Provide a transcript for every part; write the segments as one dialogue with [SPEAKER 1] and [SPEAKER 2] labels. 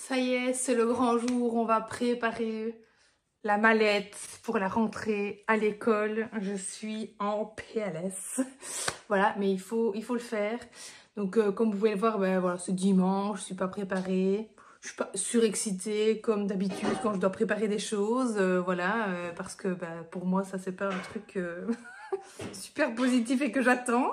[SPEAKER 1] Ça y est, c'est le grand jour, on va préparer la mallette pour la rentrée à l'école. Je suis en PLS. Voilà, mais il faut le faire. Donc comme vous pouvez le voir, ben, voilà, c'est dimanche, je suis pas préparée. Je suis pas surexcitée comme d'habitude quand je dois préparer des choses. Voilà, parce que ben, pour moi, ça c'est pas un truc super positif et que j'attends.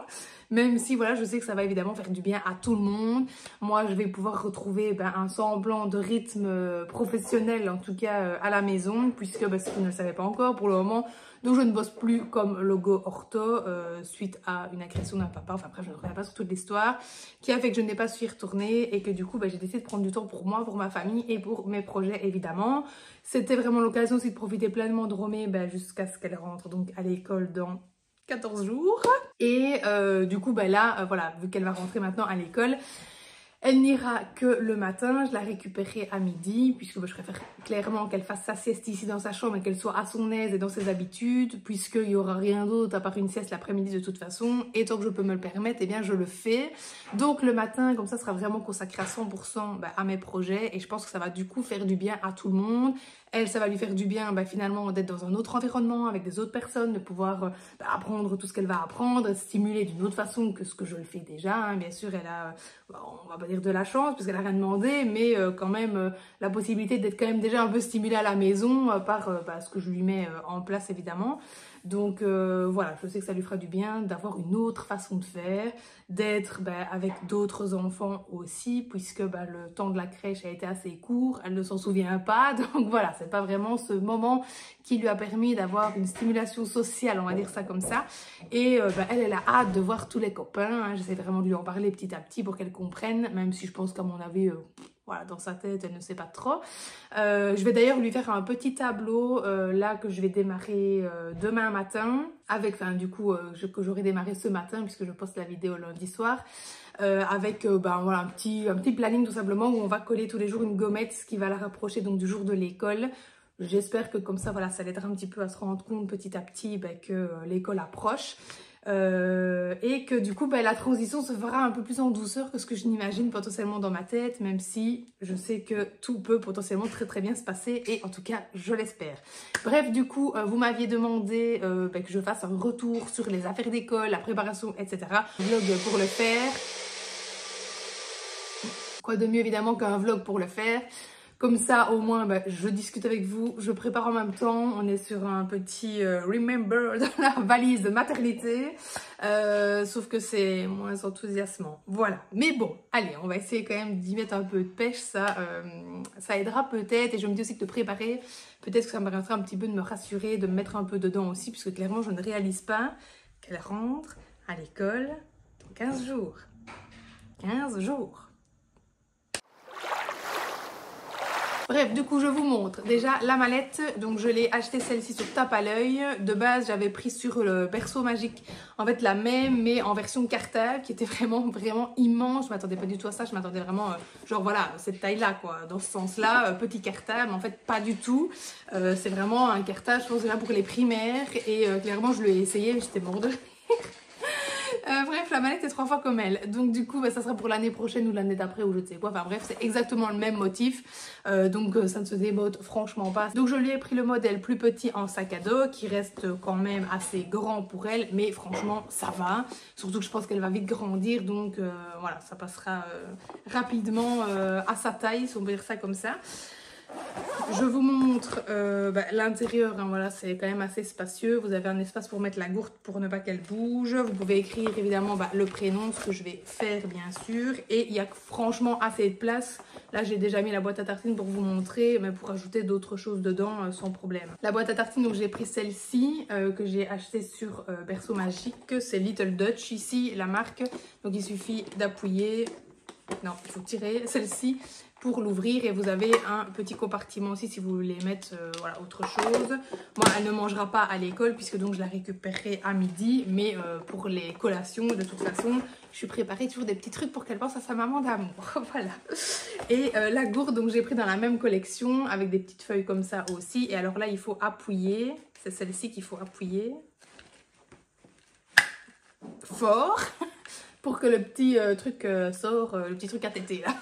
[SPEAKER 1] Même si voilà, je sais que ça va évidemment faire du bien à tout le monde. Moi, je vais pouvoir retrouver un semblant de rythme professionnel, en tout cas à la maison, puisque si vous ne le savez pas encore pour le moment, donc je ne bosse plus comme logo ortho suite à une agression d'un papa. Enfin bref, je ne reviens pas sur toute l'histoire qui a fait que je n'ai pas su y retourner et que du coup, j'ai décidé de prendre du temps pour moi, pour ma famille et pour mes projets évidemment. C'était vraiment l'occasion aussi de profiter pleinement de Romée jusqu'à ce qu'elle rentre donc à l'école dans 14 jours. Et du coup, là, voilà, vu qu'elle va rentrer maintenant à l'école, elle n'ira que le matin. Je la récupérerai à midi, puisque je préfère clairement qu'elle fasse sa sieste ici dans sa chambre et qu'elle soit à son aise et dans ses habitudes, puisqu'il n'y aura rien d'autre à part une sieste l'après-midi de toute façon. Et tant que je peux me le permettre, eh bien, je le fais. Donc le matin, comme ça, sera vraiment consacré à 100% à mes projets. Et je pense que ça va du coup faire du bien à tout le monde. Elle, ça va lui faire du bien finalement d'être dans un autre environnement avec des autres personnes, de pouvoir apprendre tout ce qu'elle va apprendre, stimuler d'une autre façon que ce que je le fais déjà. Hein. Bien sûr, elle a, on va pas dire de la chance parce qu'elle a rien demandé, mais quand même la possibilité d'être quand même déjà un peu stimulée à la maison par ce que je lui mets en place évidemment. Donc voilà, je sais que ça lui fera du bien d'avoir une autre façon de faire, d'être avec d'autres enfants aussi, puisque le temps de la crèche a été assez court, elle ne s'en souvient pas, donc voilà, c'est pas vraiment ce moment qui lui a permis d'avoir une stimulation sociale, on va dire ça comme ça. Et elle a hâte de voir tous les copains, hein. J'essaie vraiment de lui en parler petit à petit pour qu'elle comprenne, même si je pense qu'à mon avis... voilà, dans sa tête, elle ne sait pas trop. Je vais d'ailleurs lui faire un petit tableau là que je vais démarrer demain matin. Avec, du coup, que j'aurai démarré ce matin puisque je poste la vidéo lundi soir. Avec voilà, un petit planning tout simplement où on va coller tous les jours une gommette, ce qui va la rapprocher donc du jour de l'école. J'espère que comme ça, voilà, ça l'aidera un petit peu à se rendre compte petit à petit que l'école approche. Et que du coup la transition se fera un peu plus en douceur que ce que je n'imagine potentiellement dans ma tête, même si je sais que tout peut potentiellement très très bien se passer et en tout cas je l'espère. Bref, du coup vous m'aviez demandé que je fasse un retour sur les affaires d'école, la préparation, etc. Vlog pour le faire. Quoi de mieux évidemment qu'un vlog pour le faire. Comme ça, au moins, je discute avec vous, je prépare en même temps. On est sur un petit remember dans la valise de maternité. Sauf que c'est moins enthousiasmant. Voilà. Mais bon, allez, on va essayer quand même d'y mettre un peu de pêche. Ça aidera peut-être. Et je me dis aussi que de préparer, peut-être que ça me permettra un petit peu de me rassurer, de me mettre un peu dedans aussi. Puisque clairement, je ne réalise pas qu'elle rentre à l'école dans 15 jours. 15 jours. Bref, du coup, je vous montre déjà la mallette. Donc, je l'ai acheté celle-ci sur Tape à l'œil. De base, j'avais pris sur le Berceau Magique, en fait, la même, mais en version cartable, qui était vraiment, vraiment immense. Je m'attendais pas du tout à ça. Je m'attendais vraiment, genre, voilà, cette taille-là, quoi. Dans ce sens-là, petit cartable. En fait, pas du tout. C'est vraiment un cartable, je pense, déjà pour les primaires. Et clairement, je l'ai essayé, mais j'étais morte de rire. Bref, la mallette est 3 fois comme elle. Donc du coup, ça sera pour l'année prochaine ou l'année d'après ou je ne sais quoi. Enfin bref, c'est exactement le même motif. Donc ça ne se démode franchement pas. Donc je lui ai pris le modèle plus petit en sac à dos qui reste quand même assez grand pour elle. Mais franchement, ça va. Surtout que je pense qu'elle va vite grandir. Donc voilà, ça passera rapidement à sa taille, si on peut dire ça comme ça. Je vous montre l'intérieur, hein, voilà, c'est quand même assez spacieux. Vous avez un espace pour mettre la gourde pour ne pas qu'elle bouge. Vous pouvez écrire évidemment le prénom, ce que je vais faire bien sûr. Et il y a franchement assez de place. Là, j'ai déjà mis la boîte à tartines pour vous montrer, mais pour ajouter d'autres choses dedans sans problème. La boîte à tartines, donc j'ai pris celle-ci que j'ai achetée sur Berceau Magique. C'est Little Dutch ici, la marque. Donc il suffit d'appuyer. Non, il faut tirer celle-ci pour l'ouvrir et vous avez un petit compartiment aussi si vous voulez mettre voilà, autre chose. Moi, elle ne mangera pas à l'école puisque donc je la récupérerai à midi, mais pour les collations, de toute façon, je suis préparée toujours des petits trucs pour qu'elle pense à sa maman d'amour. Voilà. Et la gourde, donc j'ai pris dans la même collection avec des petites feuilles comme ça aussi. Et alors là, il faut appuyer. C'est celle-ci qu'il faut appuyer fort pour que le petit truc sort, le petit truc à téter là.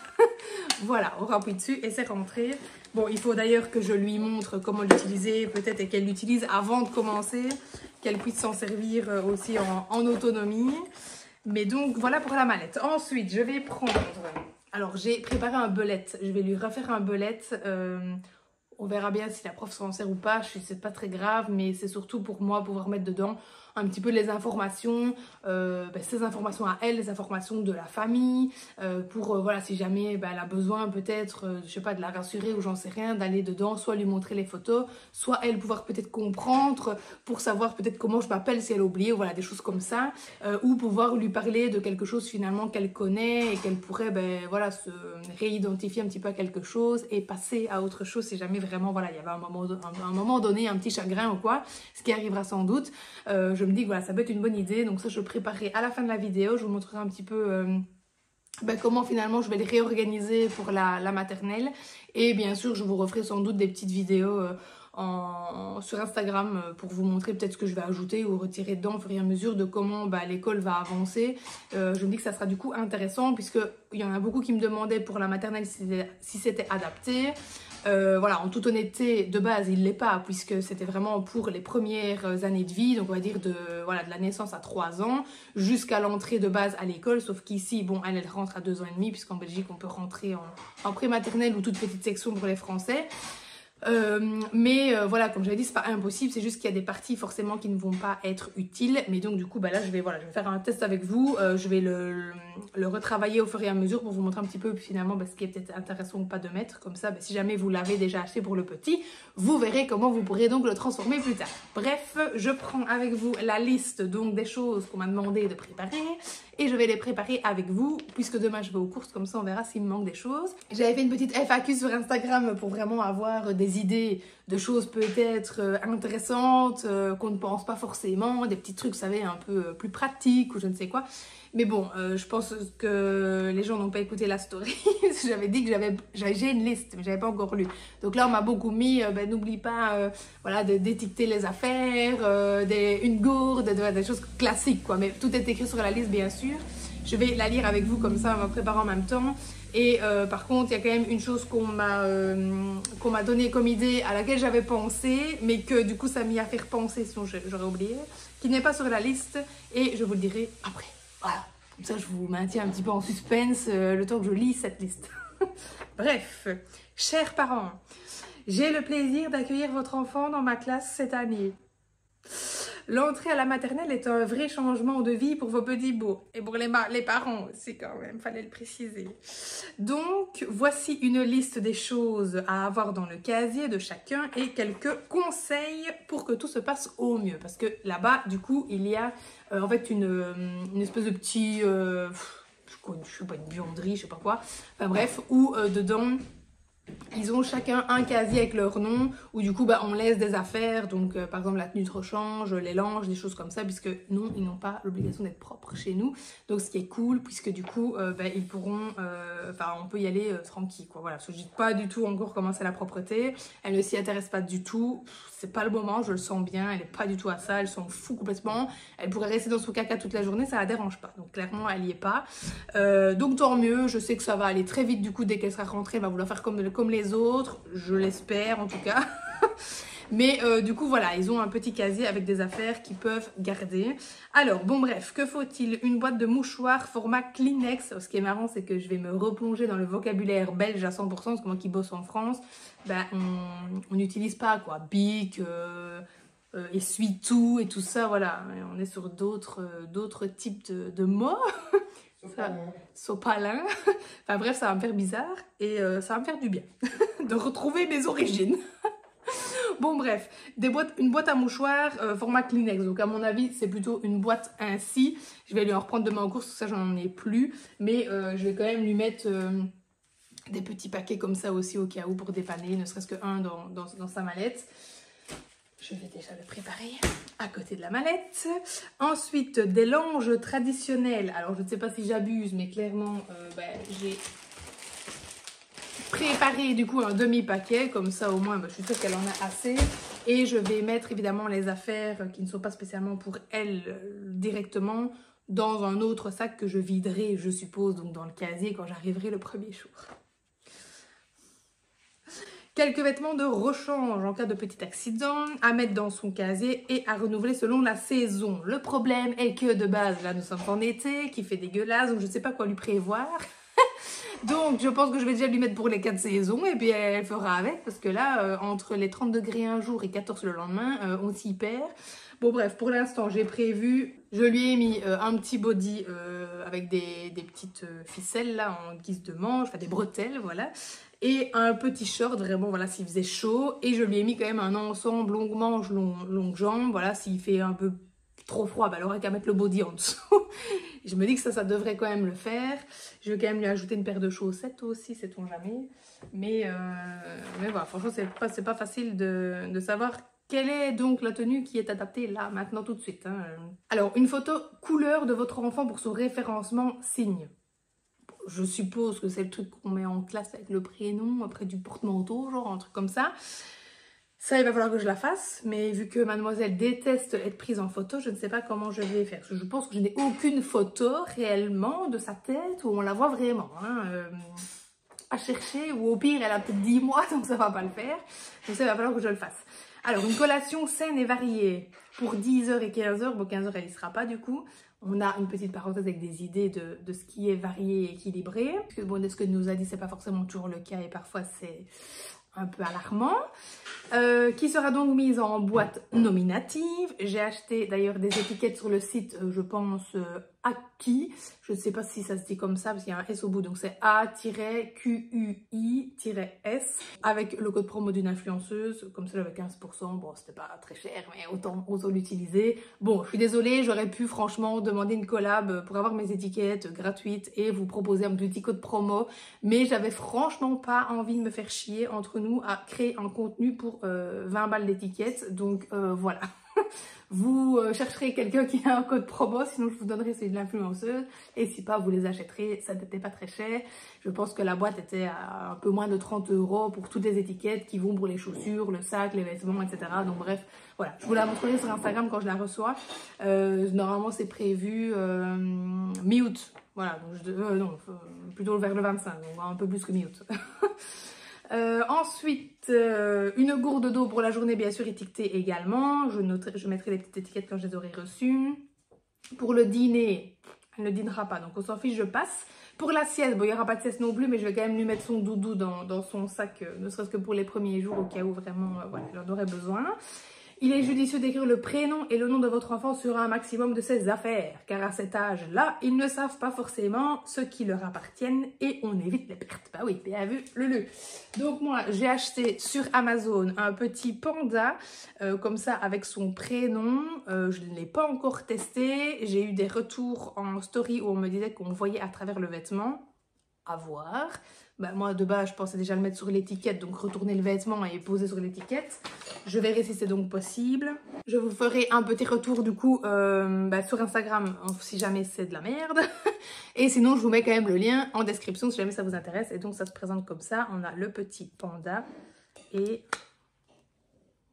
[SPEAKER 1] Voilà, on appuie dessus et c'est rentré. Bon, il faut d'ailleurs que je lui montre comment l'utiliser, peut-être, et qu'elle l'utilise avant de commencer, qu'elle puisse s'en servir aussi en autonomie. Mais donc, voilà pour la mallette. Ensuite, je vais prendre... Alors, j'ai préparé un belette. Je vais lui refaire un belette. On verra bien si la prof s'en sert ou pas. C'est pas très grave, mais c'est surtout pour moi pouvoir mettre dedans un petit peu les informations, ces informations à elle, les informations de la famille, pour voilà, si jamais elle a besoin peut-être, je sais pas, de la rassurer ou j'en sais rien, d'aller dedans, soit lui montrer les photos, soit elle pouvoir peut-être comprendre pour savoir peut-être comment je m'appelle si elle a oublié, ou voilà, des choses comme ça, ou pouvoir lui parler de quelque chose finalement qu'elle connaît et qu'elle pourrait voilà, se réidentifier un petit peu à quelque chose et passer à autre chose si jamais vraiment voilà, il y avait un moment donné un petit chagrin ou quoi, ce qui arrivera sans doute. Je me dis que voilà, ça peut être une bonne idée, donc ça je le préparerai à la fin de la vidéo. Je vous montrerai un petit peu comment finalement je vais les réorganiser pour la maternelle, et bien sûr je vous referai sans doute des petites vidéos sur Instagram pour vous montrer peut-être ce que je vais ajouter ou retirer dedans au fur et à mesure de comment l'école va avancer. Je me dis que ça sera du coup intéressant, puisque il y en a beaucoup qui me demandaient pour la maternelle si c'était adapté. Voilà, en toute honnêteté, de base, il ne l'est pas, puisque c'était vraiment pour les premières années de vie, donc on va dire de la naissance à 3 ans, jusqu'à l'entrée de base à l'école, sauf qu'ici, bon, elle rentre à 2 ans et demi, puisqu'en Belgique, on peut rentrer en pré-maternelle ou toute petite section pour les Français. Voilà, comme j'avais dit, c'est pas impossible, c'est juste qu'il y a des parties forcément qui ne vont pas être utiles, mais donc du coup là je vais faire un test avec vous, je vais le retravailler au fur et à mesure pour vous montrer un petit peu finalement ce qui est peut-être intéressant ou pas de mettre, comme ça si jamais vous l'avez déjà acheté pour le petit, vous verrez comment vous pourrez donc le transformer plus tard. Bref, je prends avec vous la liste donc des choses qu'on m'a demandé de préparer et je vais les préparer avec vous, puisque demain je vais aux courses, comme ça on verra s'il me manque des choses. J'avais fait une petite FAQ sur Instagram pour vraiment avoir des idées de choses peut-être intéressantes, qu'on ne pense pas forcément, des petits trucs, vous savez, un peu plus pratiques ou je ne sais quoi. Mais bon, je pense que les gens n'ont pas écouté la story. J'avais dit que j'ai une liste, mais j'avais pas encore lu. Donc là, on m'a beaucoup mis, n'oublie pas voilà, d'étiqueter les affaires, une gourde, des choses classiques, quoi. Mais tout est écrit sur la liste, bien sûr. Je vais la lire avec vous comme ça, on va préparer en même temps. Et par contre, il y a quand même une chose qu'on m'a donnée comme idée, à laquelle j'avais pensé, mais que du coup, ça m'y a fait repenser, sinon j'aurais oublié, qui n'est pas sur la liste, et je vous le dirai après. Voilà, comme ça je vous maintiens un petit peu en suspense le temps que je lis cette liste. Bref, chers parents, j'ai le plaisir d'accueillir votre enfant dans ma classe cette année. L'entrée à la maternelle est un vrai changement de vie pour vos petits beaux. Et pour les parents aussi quand même, fallait le préciser. Donc, voici une liste des choses à avoir dans le casier de chacun et quelques conseils pour que tout se passe au mieux. Parce que là-bas, du coup, il y a en fait une espèce de petit... je sais pas, une buanderie, je sais pas quoi. Enfin bref, où dedans... Ils ont chacun un casier avec leur nom où du coup on laisse des affaires, donc par exemple la tenue de rechange, les langes, des choses comme ça, puisque non, ils n'ont pas l'obligation d'être propres chez nous. Donc ce qui est cool, puisque du coup ils pourront, on peut y aller tranquille, quoi. Voilà, je ne dis pas du tout encore comment c'est la propreté, elle ne s'y intéresse pas du tout, c'est pas le moment, je le sens bien, elle n'est pas du tout à ça, elle s'en fout complètement, elle pourrait rester dans son caca toute la journée, ça la dérange pas, donc clairement elle n'y est pas. Donc tant mieux, je sais que ça va aller très vite du coup, dès qu'elle sera rentrée, elle va vouloir faire comme les autres, je l'espère en tout cas. Mais du coup voilà, ils ont un petit casier avec des affaires qu'ils peuvent garder. Alors bon bref, que faut-il? Une boîte de mouchoirs format Kleenex. Ce qui est marrant, c'est que je vais me replonger dans le vocabulaire belge à 100%, parce que moi qui bosse en France, on n'utilise pas quoi, Bic, essuie-tout et tout ça, voilà. Et on est sur d'autres types de mots. Sopalin. Enfin bref, ça va me faire bizarre et ça va me faire du bien de retrouver mes origines. Bon bref, une boîte à mouchoirs format Kleenex. Donc à mon avis, c'est plutôt une boîte ainsi. Je vais lui en reprendre demain en course, tout ça j'en ai plus. Mais je vais quand même lui mettre des petits paquets comme ça aussi au cas où pour dépanner, ne serait-ce qu'un dans sa mallette. Je vais déjà le préparer à côté de la mallette. Ensuite, des langes traditionnelles. Alors, je ne sais pas si j'abuse, mais clairement, j'ai préparé du coup un demi-paquet. Comme ça, au moins, je suis sûre qu'elle en a assez. Et je vais mettre évidemment les affaires qui ne sont pas spécialement pour elle directement dans un autre sac que je viderai, je suppose, donc dans le casier quand j'arriverai le premier jour. Quelques vêtements de rechange en cas de petit accident, à mettre dans son casier et à renouveler selon la saison. Le problème est que de base, là nous sommes en été, qui fait dégueulasse, donc je ne sais pas quoi lui prévoir. Donc je pense que je vais déjà lui mettre pour les 4 saisons et puis elle fera avec parce que là, entre les 30 degrés un jour et 14 le lendemain, on s'y perd. Bon bref, pour l'instant j'ai prévu, je lui ai mis un petit body avec des petites ficelles là en guise de manche, enfin des bretelles voilà. Et un petit short, vraiment, voilà, s'il faisait chaud. Et je lui ai mis quand même un ensemble longue manche, longue jambe. Voilà, s'il fait un peu trop froid, bah, elle aurait qu'à mettre le body en dessous. Je me dis que ça devrait quand même le faire. Je vais quand même lui ajouter une paire de chaussettes aussi, sait-on jamais. Mais voilà, franchement, c'est pas facile de savoir quelle est donc la tenue qui est adaptée là, maintenant, tout de suite. Hein. Alors, une photo couleur de votre enfant pour son référencement signe. Je suppose que c'est le truc qu'on met en classe avec le prénom, après du porte-manteau, genre un truc comme ça. Ça, il va falloir que je la fasse, mais vu que mademoiselle déteste être prise en photo, je ne sais pas comment je vais faire. Je pense que je n'ai aucune photo réellement de sa tête où on la voit vraiment. Hein, à chercher, ou au pire, elle a peut-être 10 mois, donc ça va pas le faire. Donc ça, il va falloir que je le fasse. Alors, une collation saine et variée pour 10h et 15h. Bon, 15h, elle n'y sera pas du coup. On a une petite parenthèse avec des idées de ce qui est varié et équilibré. Parce que bon, de ce que nous a dit, c'est pas forcément toujours le cas et parfois c'est un peu alarmant. Qui sera donc mise en boîte nominative. J'ai acheté d'ailleurs des étiquettes sur le site, je pense, Aki. Je ne sais pas si ça se dit comme ça parce qu'il y a un S au bout. Donc c'est A-QUI-S avec le code promo d'une influenceuse. Comme ça j'avais 15%. Bon, c'était pas très cher mais autant l'utiliser. Bon, je suis désolée, j'aurais pu franchement demander une collab pour avoir mes étiquettes gratuites et vous proposer un petit code promo. Mais j'avais franchement pas envie de me faire chier entre nous à créer un contenu pour 20 balles l'étiquette. Donc voilà. Vous chercherez quelqu'un qui a un code promo, sinon je vous donnerai celui de l'influenceuse. Et si pas, vous les achèterez, ça n'était pas très cher. Je pense que la boîte était à un peu moins de 30 € pour toutes les étiquettes qui vont pour les chaussures, le sac, les vêtements, etc. Donc bref, voilà. Je vous la montrerai sur Instagram quand je la reçois. Normalement, c'est prévu mi-août. Voilà, donc non, plutôt vers le 25, donc un peu plus que mi-août. Ensuite, une gourde d'eau pour la journée, bien sûr, étiquetée également. Je mettrai les petites étiquettes quand je les aurai reçues. Pour le dîner, elle ne dînera pas, donc on s'en fiche, je passe. Pour la sieste, bon, il n'y aura pas de sieste non plus, mais je vais quand même lui mettre son doudou dans son sac, ne serait-ce que pour les premiers jours, au cas où vraiment, voilà, elle en aurait besoin. Il est judicieux d'écrire le prénom et le nom de votre enfant sur un maximum de ses affaires, car à cet âge-là, ils ne savent pas forcément ce qui leur appartiennent et on évite les pertes. Bah oui, bien vu, Lulu. Donc moi, j'ai acheté sur Amazon un petit panda, comme ça, avec son prénom. Je ne l'ai pas encore testé. J'ai eu des retours en story où on me disait qu'on voyait à travers le vêtement. À voir. Bah, moi de base je pensais déjà le mettre sur l'étiquette, donc retourner le vêtement et poser sur l'étiquette. Je verrai si c'est donc possible. Je vous ferai un petit retour du coup sur Instagram si jamais c'est de la merde. Et sinon je vous mets quand même le lien en description si jamais ça vous intéresse. Et donc ça se présente comme ça. On a le petit panda et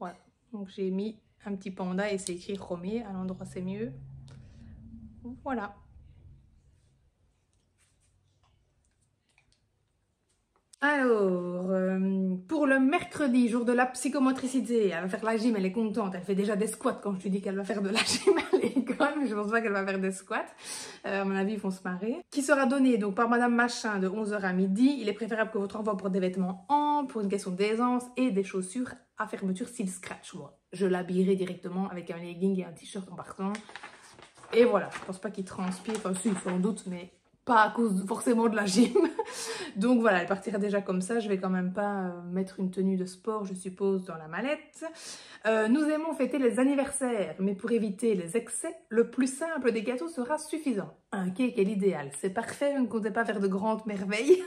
[SPEAKER 1] voilà. Donc j'ai mis un petit panda et c'est écrit Romé. À l'endroit c'est mieux. Voilà. Alors, pour le mercredi, jour de la psychomotricité, elle va faire la gym, elle est contente, elle fait déjà des squats quand je lui dis qu'elle va faire de la gym à l'école, mais je pense pas qu'elle va faire des squats, à mon avis ils vont se marrer. Qui sera donné donc par Madame Machin de 11h à midi, il est préférable que votre enfant porte des vêtements amples pour une question d'aisance et des chaussures à fermeture s'il scratch. Moi, je l'habillerai directement avec un legging et un t-shirt en partant, et voilà, je pense pas qu'il transpire, enfin si, sans doute, mais pas à cause forcément de la gym. Donc voilà, elle partira déjà comme ça. Je vais quand même pas mettre une tenue de sport, je suppose, dans la mallette. Nous aimons fêter les anniversaires, mais pour éviter les excès, le plus simple des gâteaux sera suffisant. Un cake est l'idéal. C'est parfait, je ne comptais pas faire de grandes merveilles.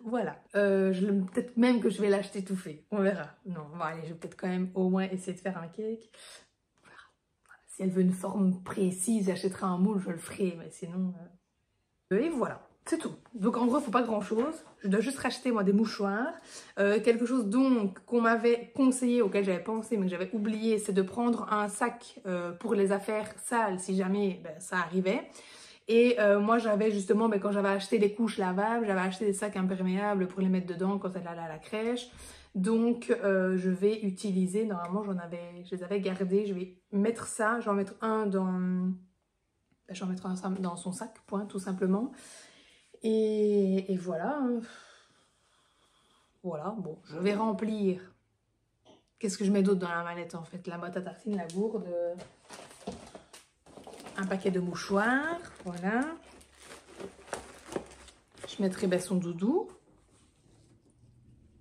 [SPEAKER 1] Voilà. Peut-être même que je vais l'acheter tout fait. On verra. Non, bon, allez, je vais peut-être quand même au moins essayer de faire un cake. On verra. Si elle veut une forme précise, j'achèterai un moule, je le ferai. Mais sinon... Et voilà, c'est tout. Donc en gros, il ne faut pas grand chose. Je dois juste racheter moi des mouchoirs. Quelque chose donc qu'on m'avait conseillé, auquel j'avais pensé mais que j'avais oublié, c'est de prendre un sac pour les affaires sales si jamais ça arrivait. Et moi j'avais justement, quand j'avais acheté les couches lavables, j'avais acheté des sacs imperméables pour les mettre dedans quand elle allait à la crèche. Donc je vais utiliser, normalement je les avais gardés, je vais mettre ça, je vais en mettre un dans, je vais en mettre un dans son sac, point, tout simplement. Et voilà, hein. Voilà, bon, je vais remplir. Qu'est-ce que je mets d'autre dans la mallette en fait? La boîte à tartines, la gourde, un paquet de mouchoirs, voilà. Je mettrai son doudou.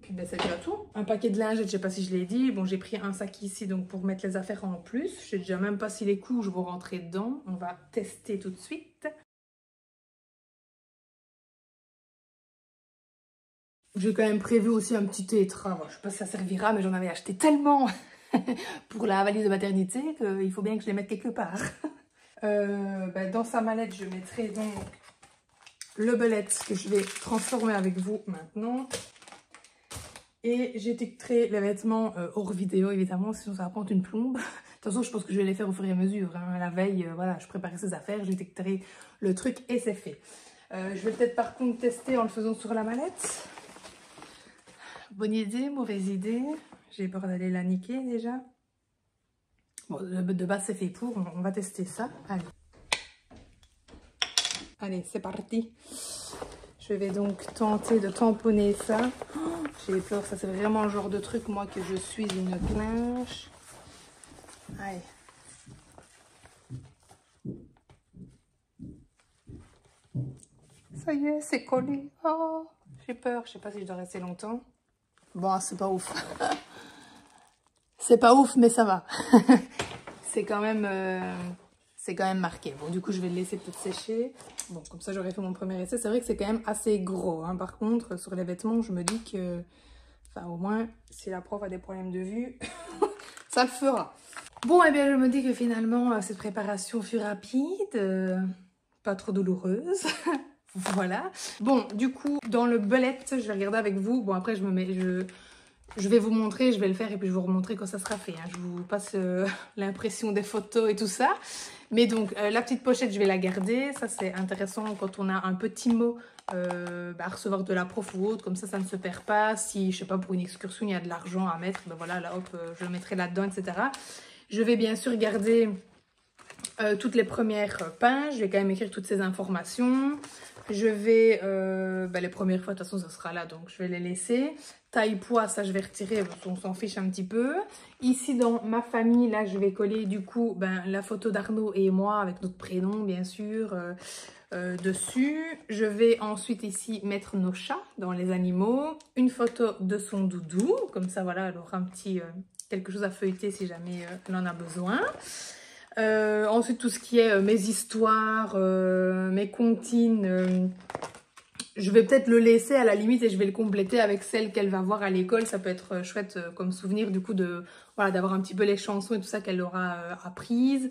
[SPEAKER 1] Puis c'est déjà tout. Un paquet de lingettes, je sais pas si je l'ai dit. Bon, j'ai pris un sac ici donc pour mettre les affaires en plus. Je sais déjà même pas si les couches vont rentrer dedans. On va tester tout de suite. J'ai quand même prévu aussi un petit tétra. Bon, je sais pas si ça servira, mais j'en avais acheté tellement pour la valise de maternité qu'il faut bien que je les mette quelque part. Dans sa mallette, je mettrai donc le bellet que je vais transformer avec vous maintenant. Et j'étiqueterai les vêtements hors vidéo, évidemment, sinon ça va prendre une plombe. De toute façon, je pense que je vais les faire au fur et à mesure. Hein. La veille, voilà, je préparais ces affaires, j'étiqueterai le truc et c'est fait. Je vais peut-être par contre tester en le faisant sur la mallette. Bonne idée, mauvaise idée. J'ai peur d'aller la niquer déjà. Bon, de base c'est fait pour, on va tester ça. Allez. Allez, c'est parti. Je vais donc tenter de tamponner ça. Oh, j'ai peur, ça c'est vraiment le genre de truc, moi, que je suis une clinche. Allez. Ça y est, c'est collé. Oh, j'ai peur, je sais pas si je dois rester longtemps. Bon, c'est pas ouf. C'est pas ouf, mais ça va. C'est quand même marqué. Bon, du coup, je vais le laisser peut-être sécher. Bon, comme ça, j'aurais fait mon premier essai. C'est vrai que c'est quand même assez gros. Hein. Par contre, sur les vêtements, je me dis que... Enfin, au moins, si la prof a des problèmes de vue, ça le fera. Bon, eh bien, je me dis que finalement, cette préparation fut rapide. Pas trop douloureuse. Voilà. Bon, du coup, dans le bellet, je vais regarder avec vous. Bon, après, je vais vous montrer, je vais le faire et puis je vais vous remontrer quand ça sera fait. Hein. Je vous passe l'impression des photos et tout ça. Mais donc, la petite pochette, je vais la garder. Ça, c'est intéressant quand on a un petit mot à recevoir de la prof ou autre. Comme ça ne se perd pas. Si, je sais pas, pour une excursion, il y a de l'argent à mettre, ben voilà, là, hop, je le mettrai là-dedans, etc. Je vais bien sûr garder toutes les premières pages. Je vais quand même écrire toutes ces informations. Je vais, les premières fois, de toute façon, ça sera là, donc je vais les laisser. Taille, poids, ça, je vais retirer, parce qu'on s'en fiche un petit peu. Ici, dans ma famille, là, je vais coller, du coup, la photo d'Arnaud et moi, avec notre prénom, bien sûr, dessus. Je vais ensuite, ici, mettre nos chats dans les animaux. Une photo de son doudou, comme ça, voilà, elle aura un petit, quelque chose à feuilleter si jamais elle en a besoin. Ensuite, tout ce qui est mes histoires, mes comptines, je vais peut-être le laisser à la limite et je vais le compléter avec celle qu'elle va voir à l'école. Ça peut être chouette comme souvenir du coup de voilà, d'avoir un petit peu les chansons et tout ça qu'elle aura apprises.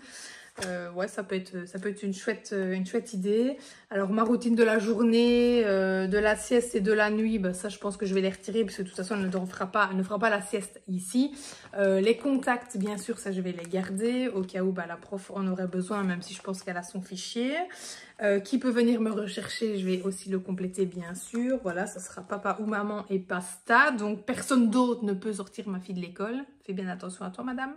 [SPEAKER 1] Ouais, ça peut être une chouette idée. Alors, ma routine de la journée, de la sieste et de la nuit, ça, je pense que je vais les retirer parce que de toute façon, elle ne fera pas la sieste ici. Les contacts, bien sûr, ça, je vais les garder au cas où la prof en aurait besoin, même si je pense qu'elle a son fichier. Qui peut venir me rechercher, je vais aussi le compléter, bien sûr. Voilà, ça sera papa ou maman et basta. Donc, personne d'autre ne peut sortir ma fille de l'école. Fais bien attention à toi, madame.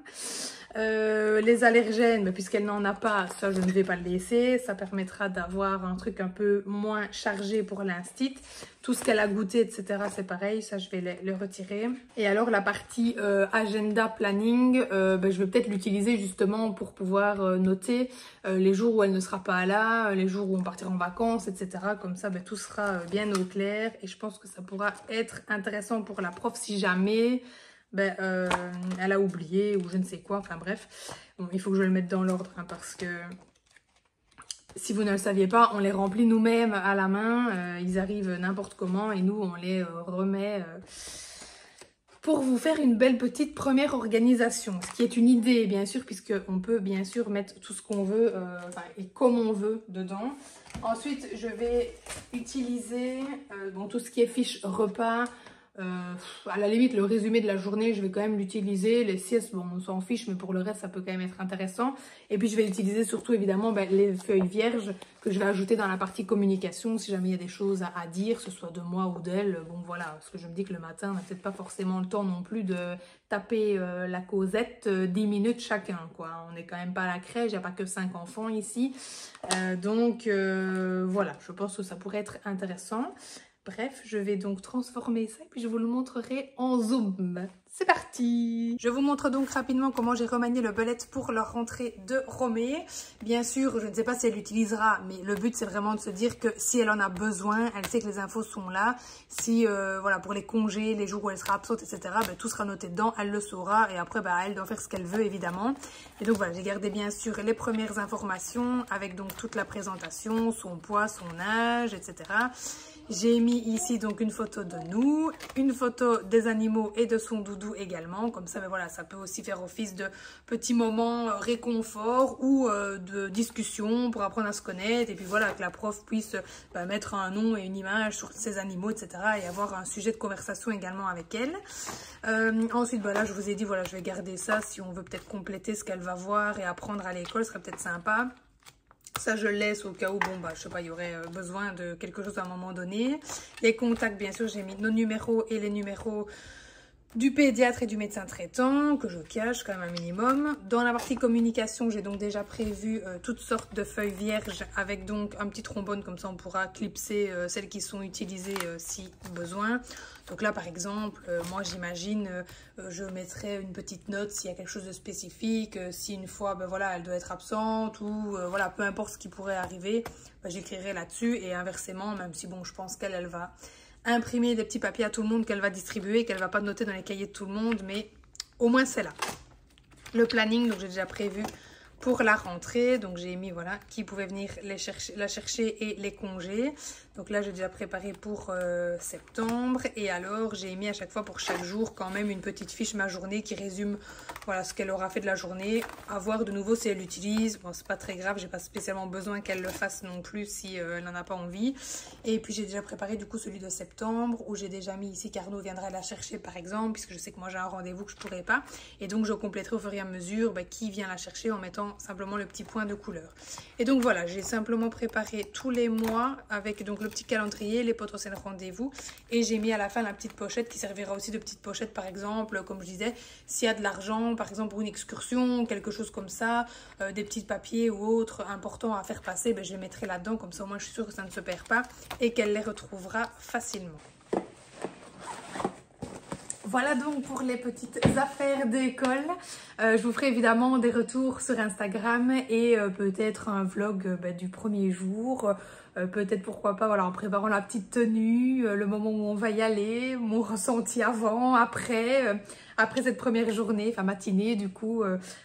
[SPEAKER 1] Les allergènes, puisqu'elle n'en a pas, ça je ne vais pas le laisser. Ça permettra d'avoir un truc un peu moins chargé pour l'instit. Tout ce qu'elle a goûté, etc., c'est pareil. Ça, je vais le retirer. Et alors, la partie agenda planning, je vais peut-être l'utiliser justement pour pouvoir noter les jours où elle ne sera pas là, les jours où on partira en vacances, etc. Comme ça, tout sera bien au clair. Et je pense que ça pourra être intéressant pour la prof si jamais... elle a oublié ou je ne sais quoi, enfin bref. Bon, il faut que je le mette dans l'ordre parce que si vous ne le saviez pas, on les remplit nous-mêmes à la main. Ils arrivent n'importe comment et nous, on les remet pour vous faire une belle petite première organisation. Ce qui est une idée, bien sûr, puisqu'on peut bien sûr mettre tout ce qu'on veut et comme on veut dedans. Ensuite, je vais utiliser tout ce qui est fiche repas. À la limite, le résumé de la journée, je vais quand même l'utiliser. Les siestes, bon, on s'en fiche, mais pour le reste, ça peut quand même être intéressant. Et puis, je vais utiliser surtout, évidemment, les feuilles vierges que je vais ajouter dans la partie communication, si jamais il y a des choses à dire, que ce soit de moi ou d'elle. Bon, voilà, parce que je me dis que le matin, on n'a peut-être pas forcément le temps non plus de taper la causette 10 minutes chacun, quoi. On n'est quand même pas à la crèche, il n'y a pas que 5 enfants ici. Donc, voilà, je pense que ça pourrait être intéressant. Bref, je vais donc transformer ça et puis je vous le montrerai en zoom. C'est parti! Je vous montre donc rapidement comment j'ai remanié le bellet pour la rentrée de Romée. Bien sûr, je ne sais pas si elle l'utilisera, mais le but c'est vraiment de se dire que si elle en a besoin, elle sait que les infos sont là. Si, voilà, pour les congés, les jours où elle sera absente, etc., ben, tout sera noté dedans, elle le saura et après, ben, elle doit faire ce qu'elle veut, évidemment. Et donc voilà, j'ai gardé bien sûr les premières informations avec donc toute la présentation, son poids, son âge, etc. J'ai mis ici donc une photo de nous, une photo des animaux et de son doudou également. Comme ça, ben voilà, ça peut aussi faire office de petits moments réconfort ou de discussion pour apprendre à se connaître. Et puis voilà, que la prof puisse mettre un nom et une image sur ces animaux, etc. Et avoir un sujet de conversation également avec elle. Ensuite, ben là, je vous ai dit, voilà, je vais garder ça si on veut peut-être compléter ce qu'elle va voir et apprendre à l'école, ce serait peut-être sympa. Ça, je le laisse au cas où, bon, bah, je sais pas, il y aurait besoin de quelque chose à un moment donné. Les contacts, bien sûr, j'ai mis nos numéros et les numéros du pédiatre et du médecin traitant, que je cache quand même un minimum. Dans la partie communication, j'ai donc déjà prévu toutes sortes de feuilles vierges avec donc un petit trombone, comme ça on pourra clipser celles qui sont utilisées si besoin. Donc là par exemple, moi j'imagine, je mettrai une petite note s'il y a quelque chose de spécifique, si une fois ben voilà, elle doit être absente ou voilà, peu importe ce qui pourrait arriver, ben, j'écrirai là-dessus et inversement, même si bon je pense qu'elle va imprimer des petits papiers à tout le monde qu'elle va distribuer, qu'elle va pas noter dans les cahiers de tout le monde, mais au moins c'est là. Le planning, donc j'ai déjà prévu pour la rentrée, donc j'ai mis voilà qui pouvait venir la chercher et les congés. Donc là j'ai déjà préparé pour septembre et alors j'ai mis à chaque fois pour chaque jour quand même une petite fiche ma journée qui résume voilà ce qu'elle aura fait de la journée. À voir de nouveau si elle l'utilise, bon c'est pas très grave, j'ai pas spécialement besoin qu'elle le fasse non plus si elle n'en a pas envie. Et puis j'ai déjà préparé du coup celui de septembre où j'ai déjà mis ici qu'Arnaud viendra la chercher par exemple, puisque je sais que moi j'ai un rendez-vous que je pourrais pas, et donc je compléterai au fur et à mesure qui vient la chercher en mettant simplement le petit point de couleur. Et donc voilà, j'ai simplement préparé tous les mois avec donc le petit calendrier, les potentiels rendez-vous, et j'ai mis à la fin la petite pochette qui servira aussi de petite pochette par exemple, comme je disais, s'il y a de l'argent par exemple pour une excursion, quelque chose comme ça, des petits papiers ou autres importants à faire passer, ben, je les mettrai là-dedans, comme ça au moins je suis sûre que ça ne se perd pas et qu'elle les retrouvera facilement. Voilà donc pour les petites affaires d'école. Je vous ferai évidemment des retours sur Instagram et peut-être un vlog du premier jour. Peut-être pourquoi pas voilà, en préparant la petite tenue, le moment où on va y aller, mon ressenti avant, après cette première journée, enfin matinée du coup.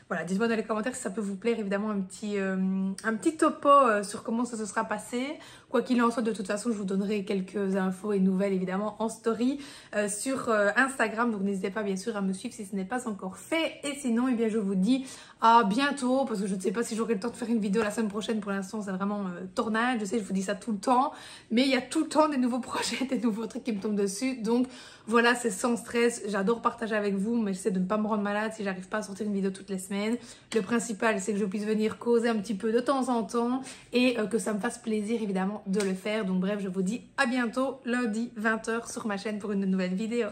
[SPEAKER 1] Voilà, dites-moi dans les commentaires si ça peut vous plaire, évidemment un petit topo sur comment ça se sera passé. Quoi qu'il en soit, de toute façon, je vous donnerai quelques infos et nouvelles évidemment en story sur Instagram. Donc n'hésitez pas bien sûr à me suivre si ce n'est pas encore fait. Et sinon, eh bien, je vous dis à bientôt parce que je ne sais pas si j'aurai le temps de faire une vidéo la semaine prochaine. Pour l'instant, c'est vraiment tornade. Je sais, je vous dis ça tout le temps. Mais il y a tout le temps des nouveaux projets, des nouveaux trucs qui me tombent dessus. Donc voilà, c'est sans stress. J'adore partager avec vous, mais j'essaie de ne pas me rendre malade si j'arrive pas à sortir une vidéo toutes les semaines. Le principal, c'est que je puisse venir causer un petit peu de temps en temps et que ça me fasse plaisir évidemment de le faire. Donc bref, je vous dis à bientôt lundi 20 h sur ma chaîne pour une nouvelle vidéo.